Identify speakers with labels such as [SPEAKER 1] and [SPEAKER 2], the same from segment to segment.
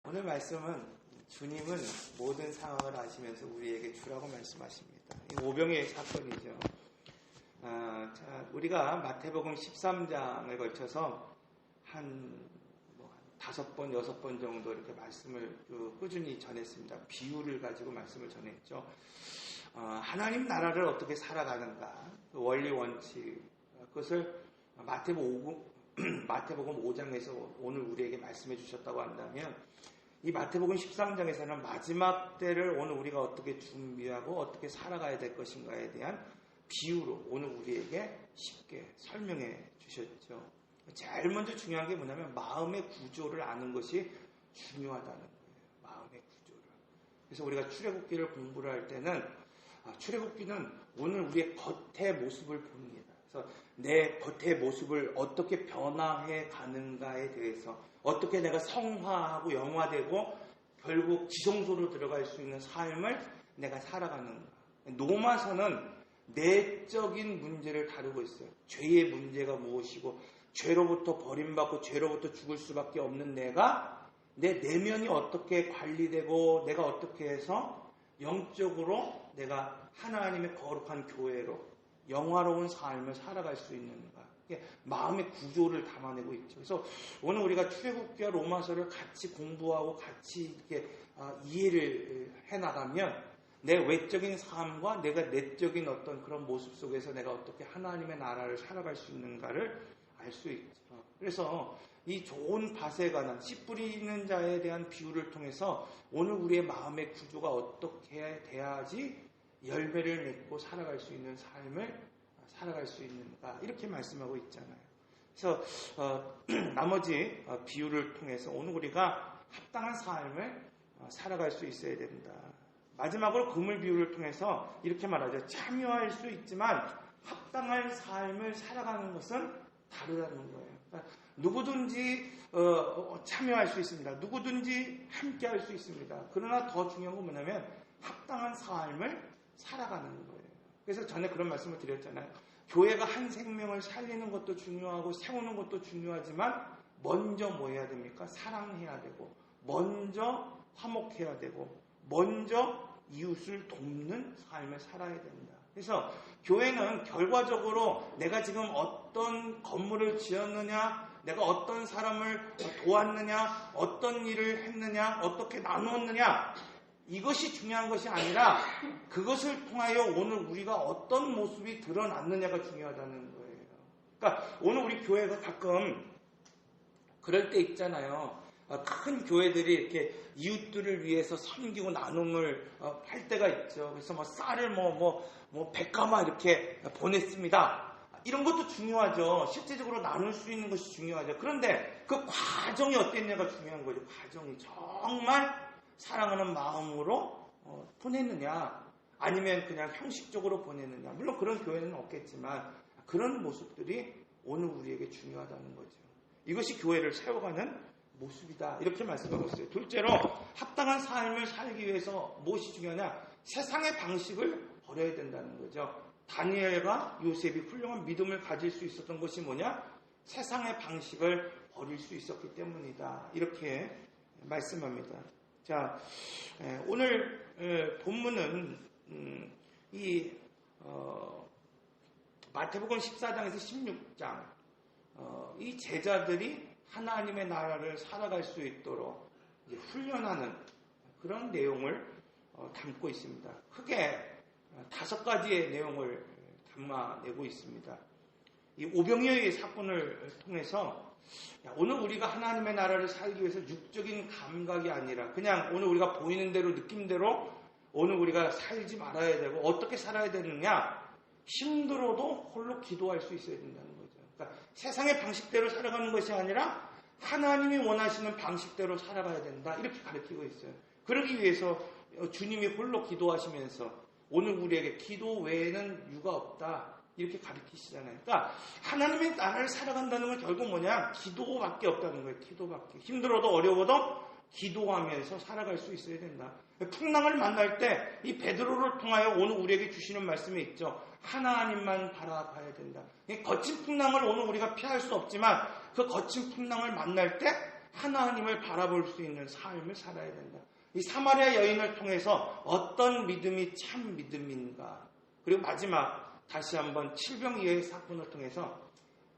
[SPEAKER 1] 오늘 말씀은 주님은 모든 상황을 아시면서 우리에게 주라고 말씀하십니다. 이 오병이의 사건이죠. 우리가 마태복음 13장에 걸쳐서 한 5번, 6번 정도 이렇게 말씀을 꾸준히 전했습니다. 비유를 가지고 말씀을 전했죠. 하나님 나라를 어떻게 살아가는가, 그 원리 원칙, 그것을 마태복음 5장에서 오늘 우리에게 말씀해 주셨다고 한다면, 이 마태복음 13장에서는 마지막 때를 오늘 우리가 어떻게 준비하고 어떻게 살아가야 될 것인가에 대한 비유로 오늘 우리에게 쉽게 설명해 주셨죠. 제일 먼저 중요한 게 뭐냐면 마음의 구조를 아는 것이 중요하다는 거예요. 마음의 구조를. 그래서 우리가 출애굽기를 공부를 할 때는 출애굽기는 오늘 우리의 겉의 모습을 봅니다. 그래서 내 겉의 모습을 어떻게 변화해 가는가에 대해서, 어떻게 내가 성화하고 영화되고 결국 지성소로 들어갈 수 있는 삶을 내가 살아가는가. 로마서는 내적인 문제를 다루고 있어요. 죄의 문제가 무엇이고, 죄로부터 버림받고 죄로부터 죽을 수밖에 없는 내가 내 내면이 어떻게 관리되고 내가 어떻게 해서 영적으로 내가 하나님의 거룩한 교회로 영화로운 삶을 살아갈 수 있는가. 마음의 구조를 담아내고 있죠. 그래서 오늘 우리가 출애굽기와 로마서를 같이 공부하고 같이 이렇게 이해를 해나가면 내 외적인 삶과 내가 내적인 어떤 그런 모습 속에서 내가 어떻게 하나님의 나라를 살아갈 수 있는가를 알 수 있죠. 그래서 이 좋은 밭에 관한 씨 뿌리는 자에 대한 비유를 통해서 오늘 우리의 마음의 구조가 어떻게 돼야지 열매를 맺고 살아갈 수 있는 삶을 살아갈 수 있는가, 이렇게 말씀하고 있잖아요. 그래서 나머지 비유를 통해서 오늘 우리가 합당한 삶을 살아갈 수 있어야 된다. 마지막으로 그물 비유를 통해서 이렇게 말하죠. 참여할 수 있지만 합당한 삶을 살아가는 것은 다르다는 거예요. 그러니까 누구든지 참여할 수 있습니다. 누구든지 함께 할 수 있습니다. 그러나 더 중요한 건 뭐냐면 합당한 삶을 살아가는 거예요. 그래서 전에 그런 말씀을 드렸잖아요. 교회가 한 생명을 살리는 것도 중요하고 세우는 것도 중요하지만 먼저 뭐 해야 됩니까? 사랑해야 되고, 먼저 화목해야 되고, 먼저 이웃을 돕는 삶을 살아야 된다. 그래서 교회는 결과적으로 내가 지금 어떤 건물을 지었느냐, 내가 어떤 사람을 도왔느냐, 어떤 일을 했느냐, 어떻게 나누었느냐, 이것이 중요한 것이 아니라 그것을 통하여 오늘 우리가 어떤 모습이 드러났느냐가 중요하다는 거예요. 그러니까 오늘 우리 교회가 가끔 그럴 때 있잖아요. 큰 교회들이 이렇게 이웃들을 위해서 섬기고 나눔을 할 때가 있죠. 그래서 쌀을 100가마 이렇게 보냈습니다. 이런 것도 중요하죠. 실제적으로 나눌 수 있는 것이 중요하죠. 그런데 그 과정이 어땠냐가 중요한 거죠. 과정이 정말 사랑하는 마음으로 보냈느냐, 아니면 그냥 형식적으로 보냈느냐. 물론 그런 교회는 없겠지만 그런 모습들이 오늘 우리에게 중요하다는 거죠. 이것이 교회를 세워가는 모습이다, 이렇게 말씀하고 있어요. 둘째로 합당한 삶을 살기 위해서 무엇이 중요하냐, 세상의 방식을 버려야 된다는 거죠. 다니엘과 요셉이 훌륭한 믿음을 가질 수 있었던 것이 뭐냐, 세상의 방식을 버릴 수 있었기 때문이다, 이렇게 말씀합니다. 자, 오늘 본문은 마태복음 14장에서 16장, 이 제자들이 하나님의 나라를 살아갈 수 있도록 이제 훈련하는 그런 내용을 담고 있습니다. 크게 5가지의 내용을 담아내고 있습니다. 이 오병이어의 사건을 통해서 오늘 우리가 하나님의 나라를 살기 위해서 육적인 감각이 아니라 그냥 오늘 우리가 보이는 대로 느낌대로 오늘 우리가 살지 말아야 되고, 어떻게 살아야 되느냐, 힘들어도 홀로 기도할 수 있어야 된다는 거죠. 그러니까 세상의 방식대로 살아가는 것이 아니라 하나님이 원하시는 방식대로 살아가야 된다, 이렇게 가르치고 있어요. 그러기 위해서 주님이 홀로 기도하시면서 오늘 우리에게 기도 외에는 유가 없다, 이렇게 가르치시잖아요. 그러니까 하나님의 나라를 살아간다는 건 결국 뭐냐, 기도밖에 없다는 거예요. 기도밖에. 힘들어도 어려워도 기도하면서 살아갈 수 있어야 된다. 풍랑을 만날 때 이 베드로를 통하여 오늘 우리에게 주시는 말씀이 있죠. 하나님만 바라봐야 된다. 거친 풍랑을 오늘 우리가 피할 수 없지만 그 거친 풍랑을 만날 때 하나님을 바라볼 수 있는 삶을 살아야 된다. 이 사마리아 여인을 통해서 어떤 믿음이 참 믿음인가. 그리고 마지막 다시 한번 칠병이어의 사건을 통해서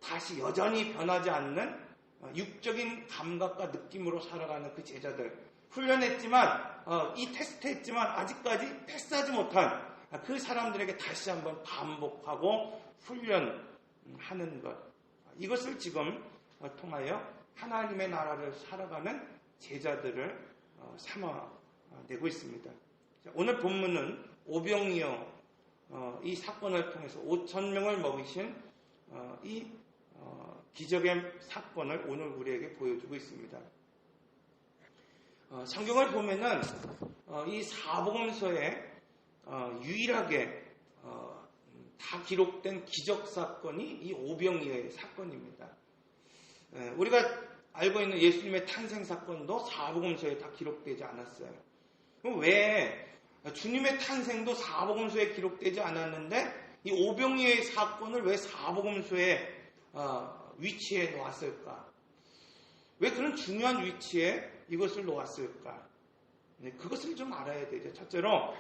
[SPEAKER 1] 다시 여전히 변하지 않는 육적인 감각과 느낌으로 살아가는 그 제자들, 훈련했지만 이 테스트했지만 아직까지 패스하지 못한 그 사람들에게 다시 한번 반복하고 훈련하는 것, 이것을 지금 통하여 하나님의 나라를 살아가는 제자들을 삼아내고 있습니다. 오늘 본문은 오병이어 이 사건을 통해서 5,000명을 먹이신 이 기적의 사건을 오늘 우리에게 보여주고 있습니다. 성경을 보면은 이 사복음서에 유일하게 다 기록된 기적 사건이 이 오병이어의 사건입니다. 우리가 알고 있는 예수님의 탄생 사건도 사복음서에 다 기록되지 않았어요. 그럼 왜 주님의 탄생도 사복음서에 기록되지 않았는데 이 오병이어의 사건을 왜 사복음서에 위치해 놓았을까? 왜 그런 중요한 위치에 이것을 놓았을까? 그것을 좀 알아야 되죠. 첫째로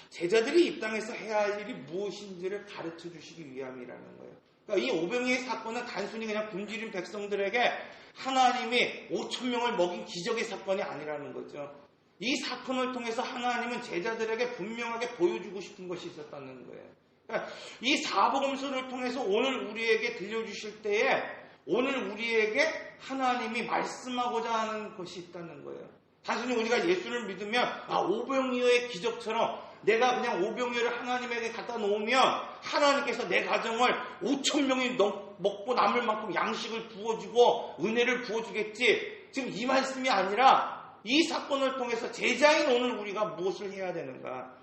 [SPEAKER 1] 제자들이 이 땅에서 해야 할 일이 무엇인지를 가르쳐 주시기 위함이라는 거예요. 그러니까 이 오병이어의 사건은 단순히 그냥 굶주린 백성들에게 하나님이 5,000명을 먹인 기적의 사건이 아니라는 거죠. 이 사건을 통해서 하나님은 제자들에게 분명하게 보여주고 싶은 것이 있었다는 거예요. 그러니까 이 사복음서를 통해서 오늘 우리에게 들려주실 때에 오늘 우리에게 하나님이 말씀하고자 하는 것이 있다는 거예요. 단순히 우리가 예수를 믿으면 오병이어의 기적처럼 내가 그냥 오병이어를 하나님에게 갖다 놓으면 하나님께서 내 가정을 5,000명이 먹고 남을 만큼 양식을 부어주고 은혜를 부어주겠지. 지금 이 말씀이 아니라 이 사건을 통해서 제자인 오늘 우리가 무엇을 해야 되는가,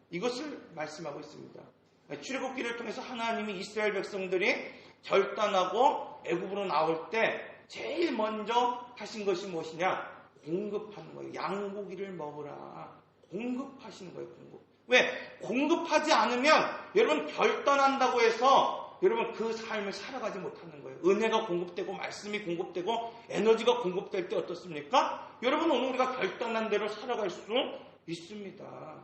[SPEAKER 1] 이것을 말씀하고 있습니다. 출애굽기를 통해서 하나님이 이스라엘 백성들이 결단하고 애굽으로 나올 때 제일 먼저 하신 것이 무엇이냐? 공급하는 거예요. 양고기를 먹으라. 공급하시는 거예요. 공급. 왜? 공급하지 않으면 여러분 결단한다고 해서 여러분 그 삶을 살아가지 못하는 거예요. 은혜가 공급되고 말씀이 공급되고 에너지가 공급될 때 어떻습니까? 여러분 오늘 우리가 결단한 대로 살아갈 수 있습니다.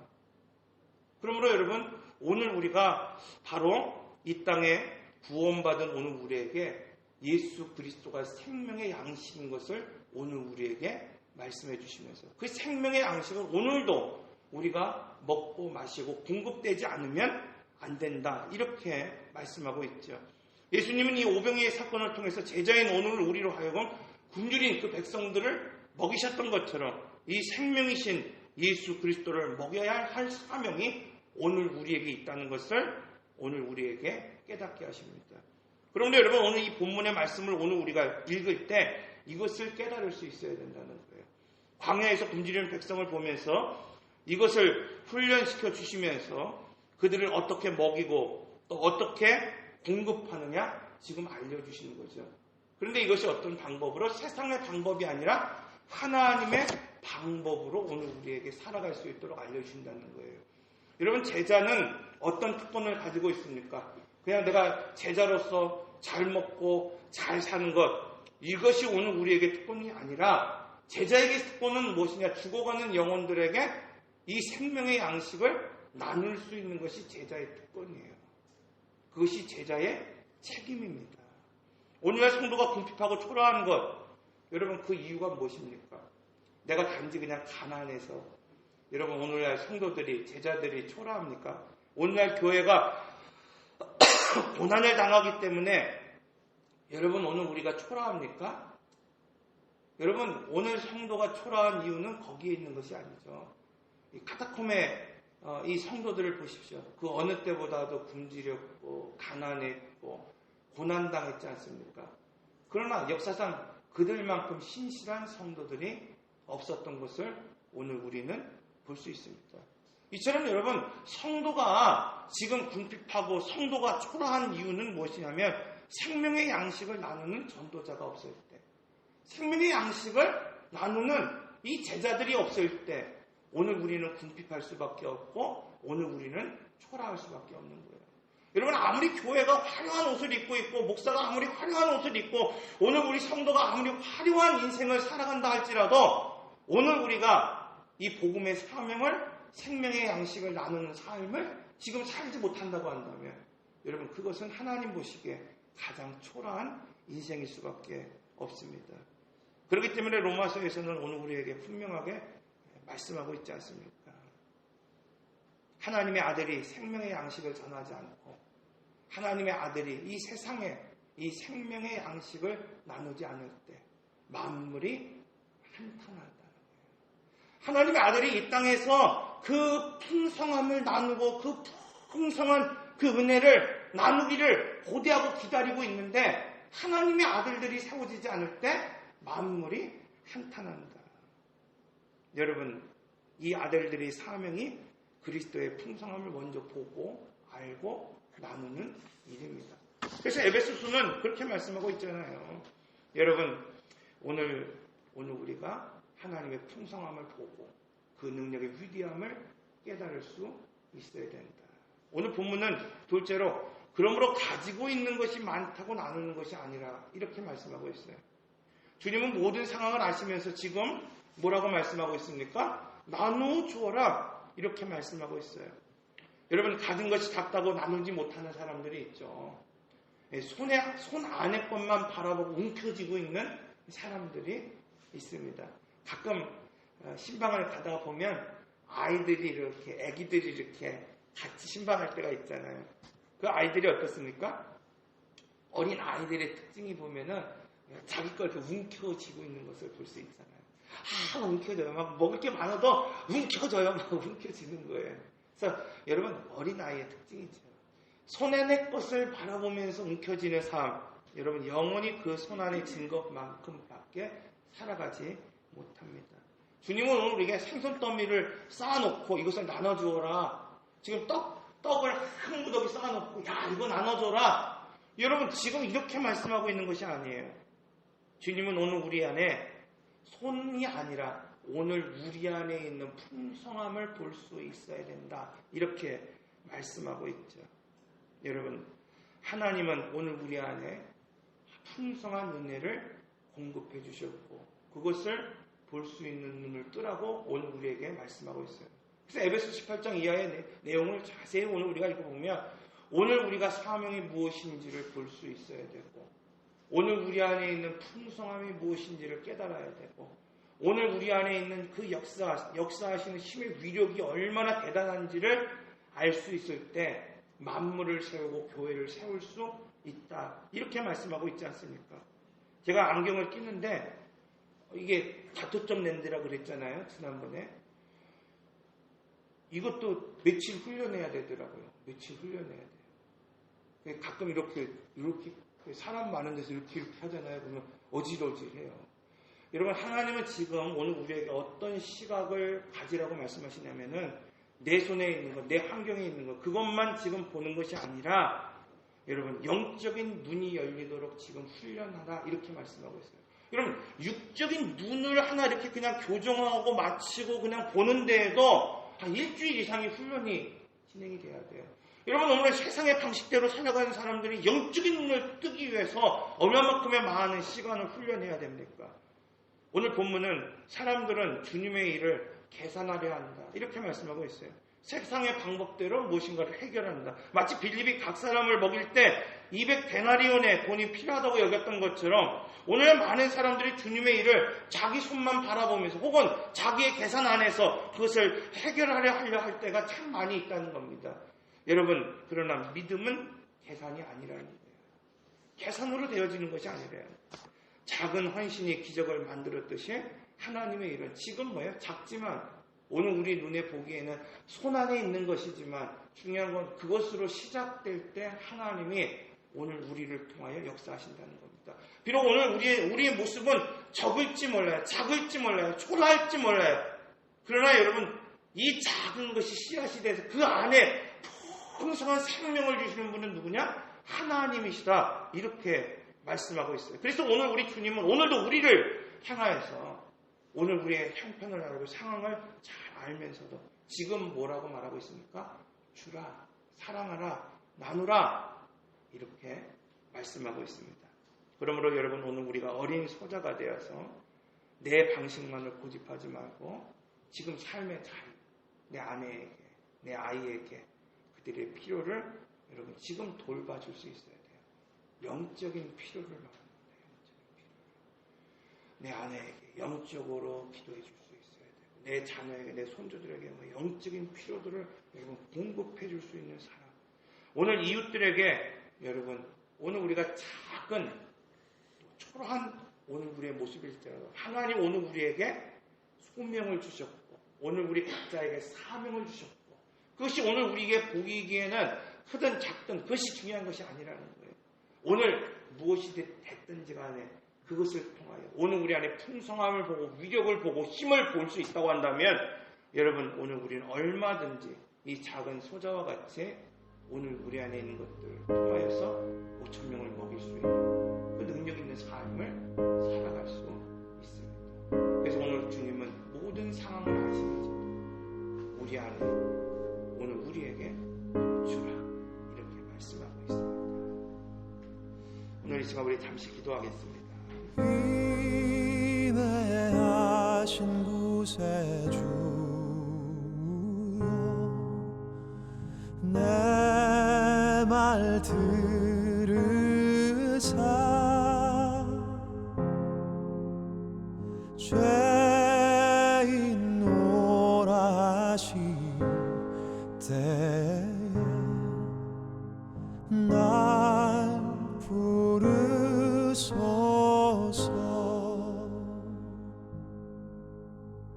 [SPEAKER 1] 그러므로 여러분 오늘 우리가 바로 이 땅에 구원받은 오늘 우리에게 예수 그리스도가 생명의 양식인 것을 오늘 우리에게 말씀해 주시면서 그 생명의 양식을 오늘도 우리가 먹고 마시고 공급되지 않으면 안 된다, 이렇게 말씀하고 있죠. 예수님은 이 오병이어의 사건을 통해서 제자인 오늘 우리로 하여금 굶주린 그 백성들을 먹이셨던 것처럼 이 생명이신 예수 그리스도를 먹여야 할 사명이 오늘 우리에게 있다는 것을 오늘 우리에게 깨닫게 하십니다. 그런데 여러분 오늘 이 본문의 말씀을 오늘 우리가 읽을 때 이것을 깨달을 수 있어야 된다는 거예요. 광야에서 굶주리는 백성을 보면서 이것을 훈련시켜 주시면서 그들을 어떻게 먹이고 또 어떻게 공급하느냐 지금 알려주시는 거죠. 그런데 이것이 어떤 방법으로? 세상의 방법이 아니라 하나님의 방법으로 오늘 우리에게 살아갈 수 있도록 알려주신다는 거예요. 여러분 제자는 어떤 특권을 가지고 있습니까? 그냥 내가 제자로서 잘 먹고 잘 사는 것, 이것이 오늘 우리에게 특권이 아니라 제자에게 특권은 무엇이냐? 죽어가는 영혼들에게 이 생명의 양식을 나눌 수 있는 것이 제자의 특권이에요. 그것이 제자의 책임입니다. 오늘날 성도가 궁핍하고 초라한 것, 여러분 그 이유가 무엇입니까? 내가 단지 그냥 가난해서, 여러분 오늘날 성도들이, 제자들이 초라합니까? 오늘날 교회가 고난을 당하기 때문에 여러분 오늘 우리가 초라합니까? 여러분 오늘 성도가 초라한 이유는 거기에 있는 것이 아니죠. 이 카타콤의 이 성도들을 보십시오. 그 어느 때보다도 굶주렸고 가난했고 고난당했지 않습니까? 그러나 역사상 그들만큼 신실한 성도들이 없었던 것을 오늘 우리는 볼 수 있습니다. 이처럼 여러분 성도가 지금 궁핍하고 성도가 초라한 이유는 무엇이냐면 생명의 양식을 나누는 전도자가 없을 때, 생명의 양식을 나누는 이 제자들이 없을 때 오늘 우리는 궁핍할 수밖에 없고 오늘 우리는 초라할 수밖에 없는 거예요. 여러분, 아무리 교회가 화려한 옷을 입고 있고 목사가 아무리 화려한 옷을 입고 오늘 우리 성도가 아무리 화려한 인생을 살아간다 할지라도 오늘 우리가 이 복음의 사명을 생명의 양식을 나누는 삶을 지금 살지 못한다고 한다면 여러분, 그것은 하나님 보시기에 가장 초라한 인생일 수밖에 없습니다. 그렇기 때문에 로마서에서는 오늘 우리에게 분명하게 말씀하고 있지 않습니까? 하나님의 아들이 생명의 양식을 전하지 않고 하나님의 아들이 이 세상에 이 생명의 양식을 나누지 않을 때 만물이 한탄한다는 거예요. 하나님의 아들이 이 땅에서 그 풍성함을 나누고 그 풍성한 그 은혜를 나누기를 고대하고 기다리고 있는데 하나님의 아들들이 세워지지 않을 때 만물이 한탄한다. 여러분, 이 아들들의 사명이 그리스도의 풍성함을 먼저 보고 알고 나누는 일입니다. 그래서 에베소서는 그렇게 말씀하고 있잖아요. 여러분, 오늘 우리가 하나님의 풍성함을 보고 그 능력의 위대함을 깨달을 수 있어야 된다. 오늘 본문은 둘째로 그러므로 가지고 있는 것이 많다고 나누는 것이 아니라 이렇게 말씀하고 있어요. 주님은 모든 상황을 아시면서 지금 뭐라고 말씀하고 있습니까? 나누어 주어라 이렇게 말씀하고 있어요. 여러분, 가진 것이 작다고 나누지 못하는 사람들이 있죠. 손 안에 것만 바라보고 움켜쥐고 있는 사람들이 있습니다. 가끔 신방을 가다가 보면 애기들이 이렇게 같이 신방할 때가 있잖아요. 그 아이들이 어떻습니까? 어린 아이들의 특징이 보면은 자기 걸 이렇게 움켜쥐고 있는 것을 볼 수 있잖아요. 움켜져요. 막 먹을 게 많아도 움켜져요. 막 움켜쥐는 거예요. 그래서 여러분, 어린아이의 특징이죠. 손에 내 것을 바라보면서 움켜쥐는 삶. 여러분, 영원히 그 손 안에 진 것만큼밖에 살아가지 못합니다. 주님은 오늘 우리에게 생선 더미를 쌓아놓고 이것을 나눠주어라. 지금 떡을 한 무더기 쌓아놓고 야, 이거 나눠줘라. 여러분, 지금 이렇게 말씀하고 있는 것이 아니에요. 주님은 오늘 우리 안에 손이 아니라 오늘 우리 안에 있는 풍성함을 볼 수 있어야 된다. 이렇게 말씀하고 있죠. 여러분, 하나님은 오늘 우리 안에 풍성한 은혜를 공급해 주셨고 그것을 볼 수 있는 눈을 뜨라고 오늘 우리에게 말씀하고 있어요. 그래서 에베소 18장 이하의 내용을 자세히 오늘 우리가 읽어보면 오늘 우리가 사명이 무엇인지를 볼 수 있어야 되고 오늘 우리 안에 있는 풍성함이 무엇인지를 깨달아야 되고 오늘 우리 안에 있는 그 역사하시는 힘의 위력이 얼마나 대단한지를 알 수 있을 때 만물을 세우고 교회를 세울 수 있다. 이렇게 말씀하고 있지 않습니까? 제가 안경을 끼는데 이게 다토점 렌즈라고 그랬잖아요. 지난번에. 이것도 며칠 훈련해야 되더라고요. 며칠 훈련해야 돼요. 가끔 이렇게 사람 많은 데서 이렇게 하잖아요. 그러면 어질어질해요. 여러분, 하나님은 지금 오늘 우리에게 어떤 시각을 가지라고 말씀하시냐면은 내 손에 있는 것, 내 환경에 있는 것, 그것만 지금 보는 것이 아니라 여러분, 영적인 눈이 열리도록 지금 훈련하라 이렇게 말씀하고 있어요. 여러분, 육적인 눈을 하나 이렇게 그냥 교정하고 마치고 그냥 보는 데에도 한 일주일 이상의 훈련이 진행이 돼야 돼요. 여러분, 오늘 세상의 방식대로 살아가는 사람들이 영적인 눈을 뜨기 위해서 얼마만큼의 많은 시간을 훈련해야 됩니까? 오늘 본문은 사람들은 주님의 일을 계산하려 한다. 이렇게 말씀하고 있어요. 세상의 방법대로 무엇인가를 해결한다. 마치 빌립이 각 사람을 먹일 때 200데나리온의 돈이 필요하다고 여겼던 것처럼 오늘 많은 사람들이 주님의 일을 자기 손만 바라보면서 혹은 자기의 계산 안에서 그것을 해결하려 할 때가 참 많이 있다는 겁니다. 여러분, 그러나 믿음은 계산이 아니라는 거예요. 계산으로 되어지는 것이 아니래요. 작은 헌신이 기적을 만들었듯이 하나님의 일은 지금 작지만 오늘 우리 눈에 보기에는 손 안에 있는 것이지만 중요한 건 그것으로 시작될 때 하나님이 오늘 우리를 통하여 역사하신다는 겁니다. 비록 오늘 우리의 모습은 적을지 몰라요. 작을지 몰라요. 초라할지 몰라요. 그러나 여러분, 이 작은 것이 씨앗이 돼서 그 안에 풍성한 생명을 주시는 분은 누구냐? 하나님이시다. 이렇게 말씀하고 있어요. 그래서 오늘 우리 주님은 오늘도 우리를 향하여서 오늘 우리의 형편을 알고 상황을 잘 알면서도 지금 뭐라고 말하고 있습니까? 주라, 사랑하라, 나누라 이렇게 말씀하고 있습니다. 그러므로 여러분 오늘 우리가 어린 소자가 되어서 내 방식만을 고집하지 말고 지금 삶의 자유, 내 아내에게, 내 아이에게 그들의 필요를 여러분 지금 돌봐줄 수 있어야 돼요. 영적인 필요를 말합니다. 내 아내에게 영적으로 기도해 줄 수 있어야 되고 내 자녀에게, 내 손주들에게 영적인 필요들을 여러분 공급해 줄 수 있는 사람. 오늘 이웃들에게 여러분 오늘 우리가 작은 초라한 오늘 우리의 모습일지라도 하나님 오늘 우리에게 소명을 주셨고 오늘 우리 각자에게 사명을 주셨고 그것이 오늘 우리에게 보이기에는 크든 작든 그것이 중요한 것이 아니라는 거예요. 오늘 무엇이 됐든지 간에 그것을 통하여 오늘 우리 안에 풍성함을 보고 위력을 보고 힘을 볼 수 있다고 한다면 여러분 오늘 우리는 얼마든지 이 작은 소자와 같이 오늘 우리 안에 있는 것들을 통하여서 5천 명을 먹일 수 있는 그 능력 있는 삶을 살아갈 수 있습니다. 그래서 오늘 주님은 모든 상황을 아시면서도 우리 안에 오늘 우리에게 주라 이렇게 말씀하고 있습니다. 오늘 이 시간 우리 잠시 기도하겠습니다.
[SPEAKER 2] 인내하신 곳에 주여 내 말 들으사 죄인 오라 하실 때에 날 부르소